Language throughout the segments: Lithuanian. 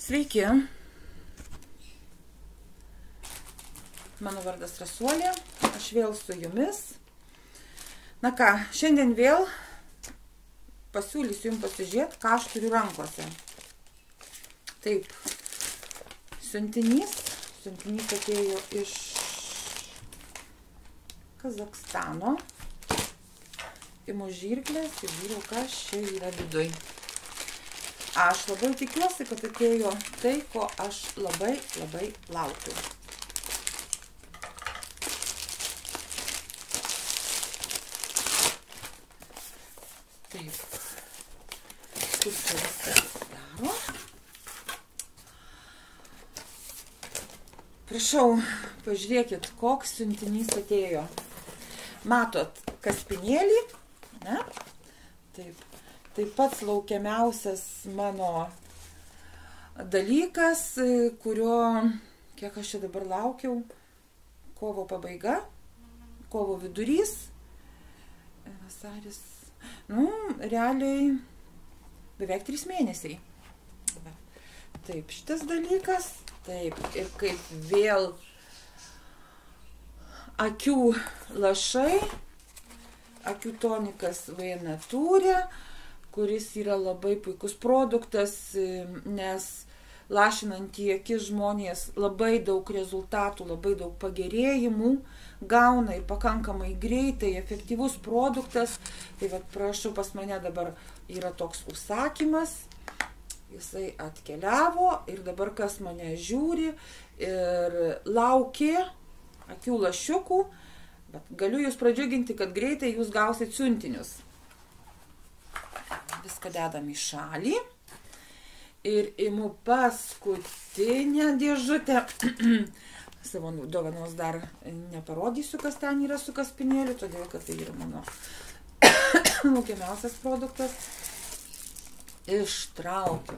Sveiki, mano vardas Rasuolė, aš vėl su jumis. Na ką, šiandien vėl pasiūlysiu jums pasižiūrėti, ką aš turiu rankose. Taip, siuntinys atėjo iš Kazakstano. Imu žirklės ir žiūriu, kas čia yra viduj. Aš labai tikiuosi, kad atėjo tai, ko aš labai laukiu. Taip, kur čia viskas daro. Prašau, pažiūrėkit, koks siuntinys atėjo. Matot kaspinėlį, ne? Taip. Tai pats laukiamiausias mano dalykas, kurio, kiek aš čia dabar laukiau, kovo pabaiga, kovo vidurys, vasaris, realiai beveik 3 mėnesiai. Taip, šitas dalykas, taip, ir kaip vėl akių lašai, akių tonikas Vainature, kuris yra labai puikus produktas, nes lašinant į akis žmonės labai daug rezultatų, labai daug pagerėjimų gauna ir pakankamai greitai, efektyvus produktas. Tai va, prašau, pas mane dabar yra toks užsakymas, jisai atkeliavo ir dabar kas mane žiūri ir laukia akių lašiukų, bet galiu jūs pradžiuginti, kad greitai jūs gausit siuntinius. Viską dedam į šalį ir imu paskutinę dėžutę. Savo dovanos dar neparodysiu, kas ten yra su kaspinėliu, todėl kad tai yra mano laukiamiausias produktas. Ištraukiu.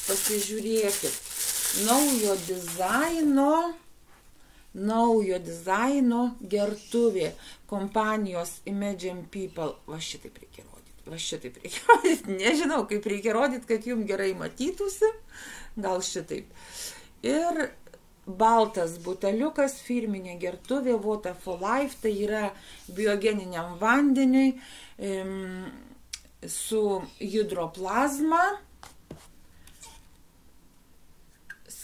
Pasižiūrėkit. Naujo dizaino gertuvė kompanijos Imagine People. Va šitaip reikia rodyti. Nežinau, kaip reikia rodyti, kad jums gerai matytųsi. Gal šitaip. Ir baltas buteliukas, firminė gertuvė, Water for Life, tai yra biogeniniam vandeniui su hidroplazma,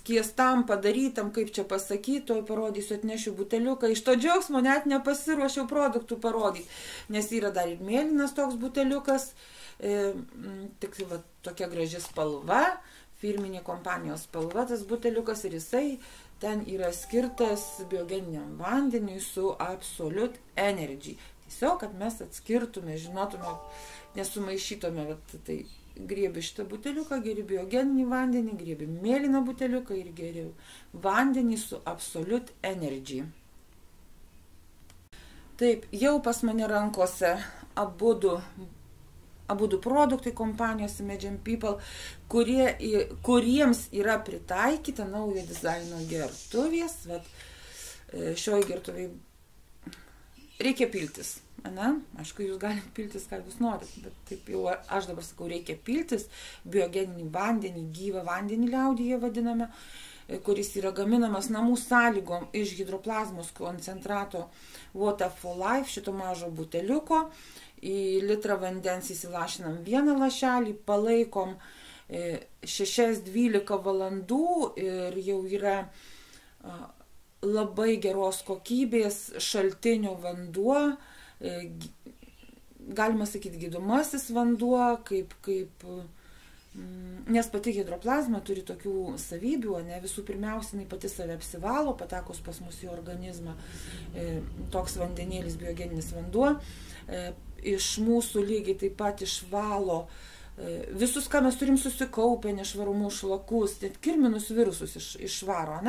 skiestam padarytam, kaip čia pasakyti, toj parodysiu, atnešiu buteliuką. Iš to džiaugsmo net nepasiruošiau produktų parodyti, nes yra dar ir mėlynas toks buteliukas, tik va, tokia graži spalva, firminė kompanijos spalva tas buteliukas ir jisai ten yra skirtas biogeniniam vandeniui su Absolute Energy. Tiesiog, kad mes atskirtume, žinotume, nesumaišytume, tai griebi šitą buteliuką, geri biogeninį vandenį, griebi mėlyną buteliuką ir geri vandenį su Absolute Energy. Taip, jau pas mane rankose abudu produktai kompanijos Imagine People, kuriems yra pritaikyta naujo dizaino gertuvės. Šioj gertuviai reikia piltis. Aišku, jūs galite piltis, ką jūs norit, bet taip jau aš dabar sakau, reikia piltis biogeninį vandenį, gyvą vandenį liaudyje vadiname, kuris yra gaminamas namų sąlygom iš hidroplazmos koncentrato Water for Life, šito mažo buteliuko. Į litrą vandens įsilašinam 1 lašelį, palaikom 6-12 valandų ir jau yra labai geros kokybės šaltinio vanduo, galima sakyti gydomasis vanduo, nes pati hidroplazma turi tokių savybių, visų pirmiausia, jinai pati save apsivalo, patekus pas mus į organizmą, toks vandenėlis, biogeninis vanduo, iš mūsų lygiai taip pat išvalo visus, ką mes turim susikaupę, nešvarumus, šlakus, net kirminus virusus išvaro,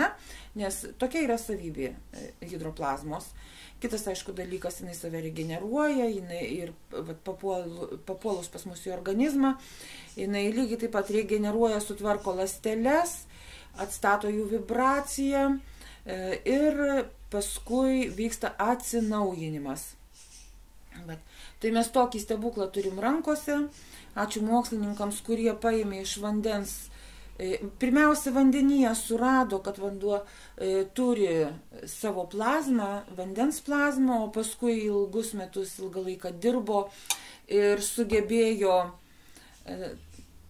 nes tokia yra savybė hidroplazmos. Kitas, aišku, dalykas, jinai save regeneruoja, jinai ir papuolus pas mus į organizmą, jinai lygiai taip pat regeneruoja, sutvarko ląsteles, atstato jų vibraciją ir paskui vyksta atsinaujinimas. Tai mes tokį stebuklą turim rankose. Ačiū mokslininkams, kurie paėmė iš vandens Pirmiausia, vandenyje surado, kad vanduo turi savo plazmą, vandens plazmą, o paskui ilgus metus, ilgą laiką dirbo ir sugebėjo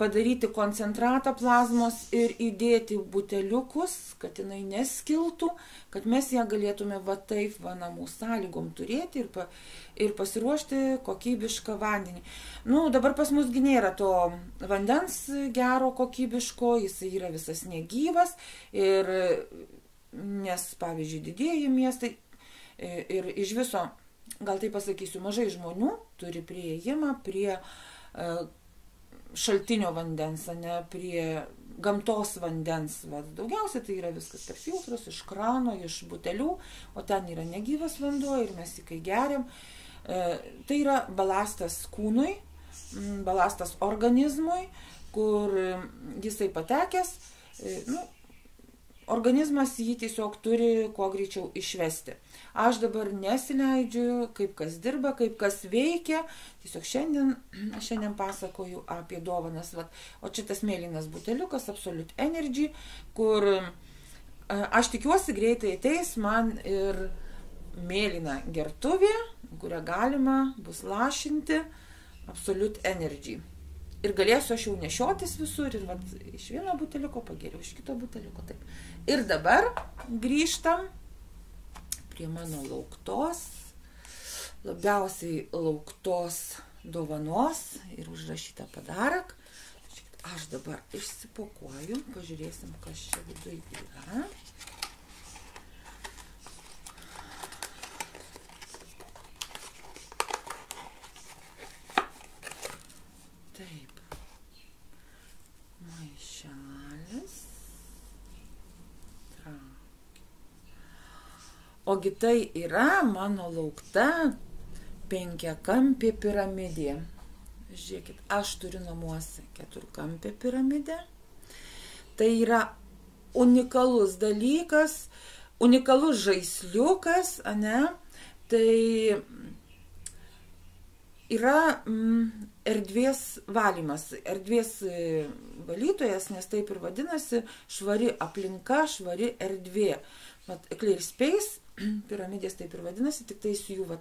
padaryti koncentratą plazmos ir įdėti buteliukus, kad jinai neskiltų, kad mes ją galėtume va taip va namų sąlygom turėti ir pasiruošti kokybišką vandenį. Nu, dabar pas mus nėra to vandens gero kokybiško, jisai yra visas negyvas, nes, pavyzdžiui, didieji miestai ir iš viso, gal tai pasakysiu, mažai žmonių turi priėjimą prie šaltinio vandens, ne prie gamtos vandens. Va, daugiausia tai yra viskas per filtrus, iš krano, iš butelių, o ten yra negyvas vanduo ir mes jį kai geriam. Tai yra balastas kūnui, balastas organizmui, kur jisai patekęs, organizmas jį tiesiog turi kuo greičiau išvesti. Aš dabar nesileidžiu, kaip kas dirba, kaip kas veikia. Tiesiog šiandien pasakoju apie dovanas. O čia tas mėlynas buteliukas Absolute Energy, kur aš tikiuosi greitai ateis man ir mėlyna gertuvė, kurią galima bus lašinti Absolute Energy. Ir galėsiu aš jau nešiotis visur ir iš vieno buteliuko pageriau, iš kito buteliuko. Taip. Ir dabar grįžtam prie mano lauktos, labiausiai lauktos dovanos ir užrašytą padarak. Aš dabar išsipakuoju, pažiūrėsim, kas čia viduje yra. Taip. Maišelis. Ogi tai yra mano laukta penkiakampė piramidė. Žiūrėkit, aš turiu namuose keturkampę piramidę. Tai yra unikalus dalykas, unikalus žaisliukas, ane? Tai yra erdvės valymas, erdvės valytojas, nes taip ir vadinasi, švari aplinka, švari erdvė. Clear Space piramidės taip ir vadinasi, tik tai su jų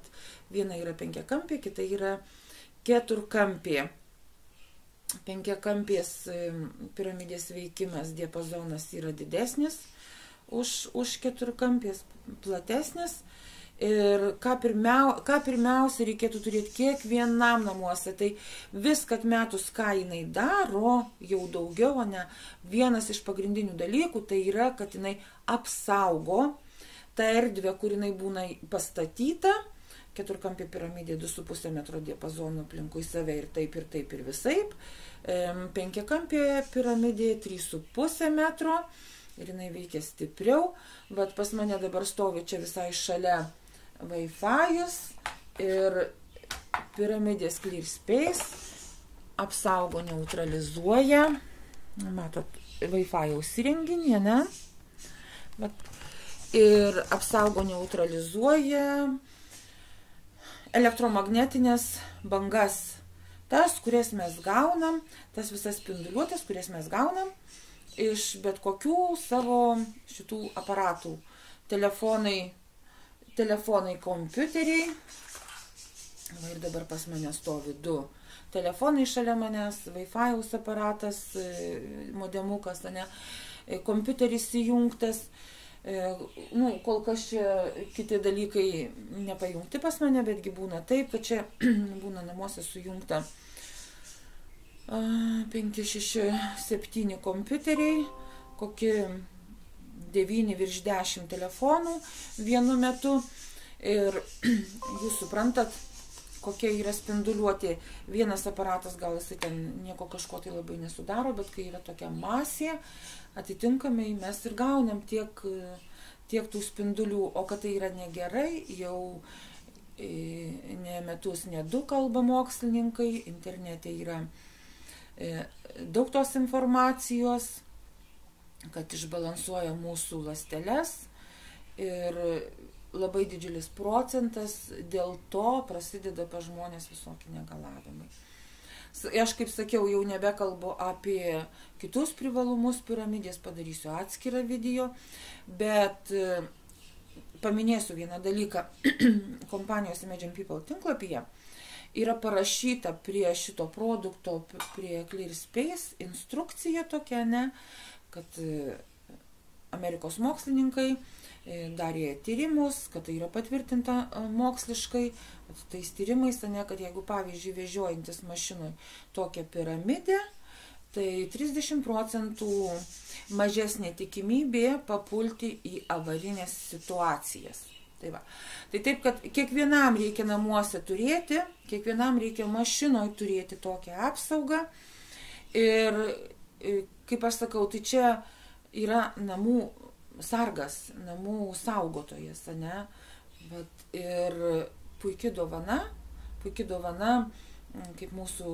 viena yra penkiakampė, kita yra keturkampė. Penkiakampės piramidės veikimas diapazonas yra didesnis už keturkampės, platesnis. Ir ką pirmiausia reikėtų turėti kiekvienam namuose, tai viską atmetus, ką jinai daro, jau daugiau, ne vienas iš pagrindinių dalykų, tai yra, kad jinai apsaugo tą erdvę, kur jinai būna pastatyta, keturkampė piramidė 2,5 metro diapazonu aplinkui save ir taip ir visaip, penkiakampė piramidė 3,5 metro ir jinai veikia stipriau, bet pas mane dabar stovi čia visai šalia Wi-Fi'us ir piramidės Clear Space apsaugo, neutralizuoja, matot, Wi-Fi'aus įrenginį, ne? Ir apsaugo, neutralizuoja elektromagnetinės bangas, tas, kurias mes gaunam, tas visas spinduliuotės, kurias mes gaunam iš bet kokių savo šitų aparatų, telefonai, kompiuteriai. Ir dabar pas mane stovi 2 telefonai šalia manęs, Wi-Fi'aus aparatas, modemukas, ne, kompiuteris įjungtas. Kol kas čia kiti dalykai nepajungti pas mane, betgi būna taip, kad čia būna namuose sujungta 5, 6, 7 kompiuteriai, kokie 9 virš 10 telefonų vienu metu. Ir jūs suprantat, kokia yra spinduliuotė. Vienas aparatas gal jisai ten nieko kažko tai labai nesudaro, bet kai yra tokia masė, atitinkamai mes ir gaunam tiek tų spindulių. O kad tai yra negerai, jau ne metus, ne 2 kalba mokslininkai, internete yra daug tos informacijos, kad išbalansuoja mūsų ląsteles ir labai didžiulis procentas dėl to prasideda pas žmonės visokie negalavimai. Aš, kaip sakiau, jau nebekalbu apie kitus privalumus piramidės, padarysiu atskirą video, bet paminėsiu vieną dalyką. Kompanijos Imagine People tinklapyje yra parašyta prie šito produkto, prie ClearSpace instrukcija tokia, ne, kad Amerikos mokslininkai darė tyrimus, kad tai yra patvirtinta moksliškai, tais tyrimais, ne, kad jeigu, pavyzdžiui, vežiojantis mašinui tokią piramidę, tai 30% mažesnė tikimybė papulti į avarinės situacijas. Tai va. Tai taip, kad kiekvienam reikia namuose turėti, kiekvienam reikia mašinoje turėti tokią apsaugą. Ir, kaip aš sakau, tai čia yra namų sargas, namų saugotojas, ne? Bet ir puikia dovana, kaip mūsų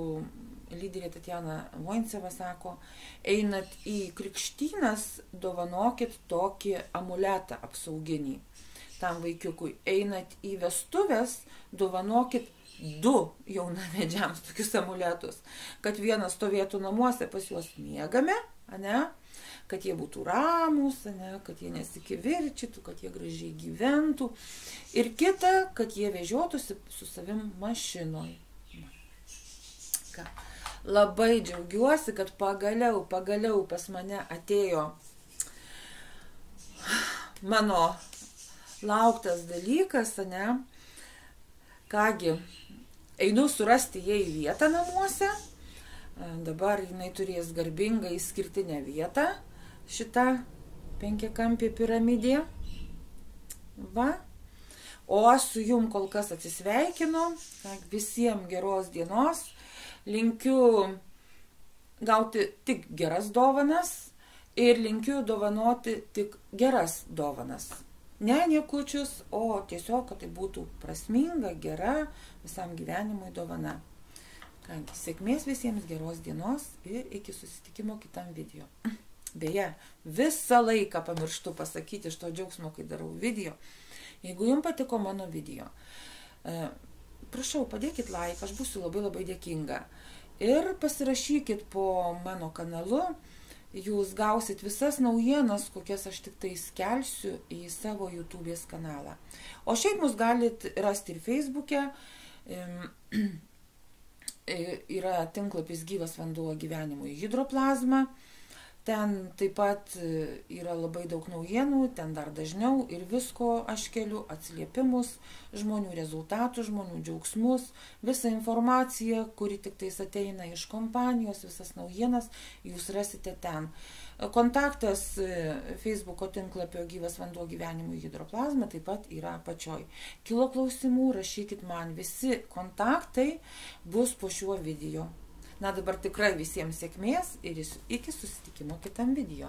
lyderė Tatjana Voinceva sako, einat į krikštynas, dovanokit tokį amuletą apsauginį tam vaikiukui. Einat į vestuvės, dovanokit 2 jaunavedžiams tokius amuletus, kad vienas stovėtų namuose pas juos miegame, ne? Kad jie būtų ramūs, ne? Kad jie nesikivirčytų, kad jie gražiai gyventų. Ir kita, kad jie vežiotųsi su savim mašinoj. Ką? Labai džiaugiuosi, kad pagaliau pas mane atėjo mano lauktas dalykas, ne? Kągi, einu surasti jai vietą namuose. Dabar jinai turės garbingą išskirtinę vietą, šitą 5-kampė piramidė. Va. O aš su jum kol kas atsisveikinu. Visiems geros dienos. Linkiu gauti tik geras dovanas ir linkiu dovanoti tik geras dovanas. Ne niekučius, o tiesiog, kad tai būtų prasminga, gera, visam gyvenimui dovana. Kągi, sėkmės visiems, geros dienos ir iki susitikimo kitam video. Beje, visą laiką pamirštu pasakyti iš to džiaugsmo, kai darau video. Jeigu jums patiko mano video, prašau, padėkit like, aš būsiu labai dėkinga. Ir pasirašykit po mano kanalu. Jūs gausit visas naujienas, kokias aš tik tai skelsiu į savo YouTube'ės kanalą. O šiaip mus galit rasti ir Facebook'e. Yra tinklapis Gyvas vanduo gyvenimui hidroplazma. Ten taip pat yra labai daug naujienų, ten dar dažniau ir visko aš keliu, atsiliepimus, žmonių rezultatų, žmonių džiaugsmus, visą informaciją, kuri tik tais ateina iš kompanijos, visas naujienas, jūs rasite ten. Kontaktas Facebooko tinklapio Gyvas vanduo gyvenimui hidroplazma taip pat yra apačioj. Kilo klausimų, rašykit man, visi kontaktai bus po šiuo video. Na dabar tikrai visiems sėkmės ir iki susitikimo kitam video.